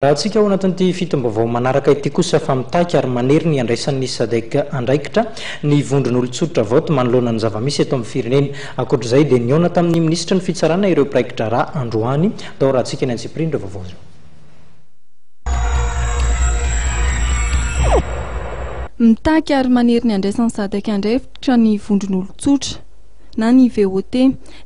Raha antsika ao anatin'ity fitom-baovao manaraka ity kosa fa mitaky ary manery ny andraisan'ny SADC andraikitra ny vondron'olon-tsotra voto manoloana ny zava-misy eto amin'ny firenena. Ankoatr'izay dia niona tamin'ny ministra ny fitsarana ireo praikitra ra androany tao raha antsika ny antsiprindra vaovao. Mitaky ary manery ny andraisan'ny SADC andraikitra ny vondron'olon-tsotra na ny VOT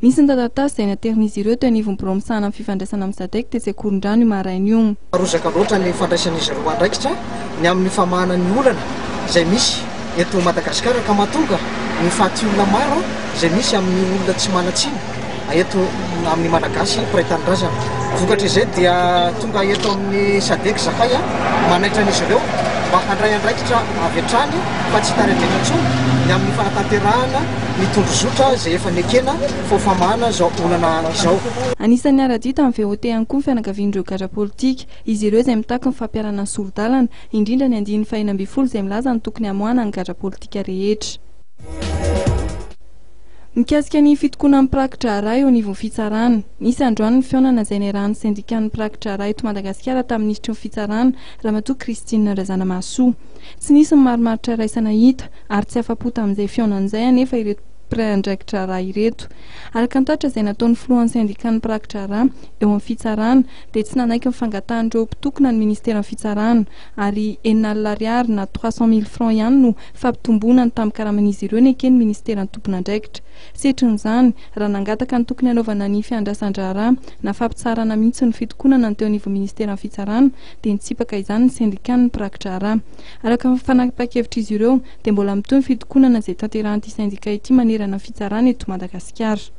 nisy ny taratasy izay natern'izy ireo teo anivon'ny boromsana amin'ny fifandraisana amin'ny SADC tetsy Akorondrano io maraina io. Arozaka loatra ny fandraisan'izy roa andraikitra ny amin'ny famahana ny olana izay misy eto Madagasikara ka mahatonga ny faty olona maro izay misy amin'ny olona tsy manatsiny eto amin'ny Malagasy pray-tanindrazana. Vokatra izay dia tonga eto amin'ny SADC zakay manaitra an'izy ireo mba handray andraikitra avy hatrany fa tsy taretena intsony ny amin'ny fanatanterahana ny tondrozotra izay efa nekena fofamahana zao olana izao. Anisan'ny ara-dita amin'ny VOT ihany koa ny fianakavian'ireo gadra politika izy ireo izay mitaky ny fampiarana ny sorodalana indrindra ny 2012 izay milaza ny tokony hamoahana ny gadra politika rehetra. Mikasika ny fitokonan'ny praikitra ra eo anivon'ny fitsarana. Nisy androany ny fihaonana izay niarahan'ny syndikan'ny praikitra ra eto Madagasikara tamin'ny ministry ny fitsarana Ramatoa Christine Razanamahasoa. Tsy nisy ny marimaritra raisana hita ary tsy afa-po tamin'izay fihaonana izay anefa ireto praikitra ra ireto. Araka ny tatra izay nataon'ny filohan'ny syndikan'ny praikitra ra eo amin'ny fitsarana dia tsy nanaiky ny fangatahan'ireo mpitokona ny ministeran'ny fitsarana ary $9 na 300 000 francs ihany no fampitombonany tamin'ny karaman'izy ireo nekeny ministeran'ny tompon'andraikitra. Setrin'izany raha nangataka ny tokony hanaovana ny fiandrasan-draharaha na fampitsarana mihitsy ny fitokonana ny teo anivon'ny ministeran'ny fitsarana dia nitsipaka izany ny syndikan'ny praikitra ra. Araka ny fanapa-kevitra izy ireo dia mbola mitohy ny fitokonana izay tanterahan'ity syndika ity manerana ny fitsarana eto Madagasikara.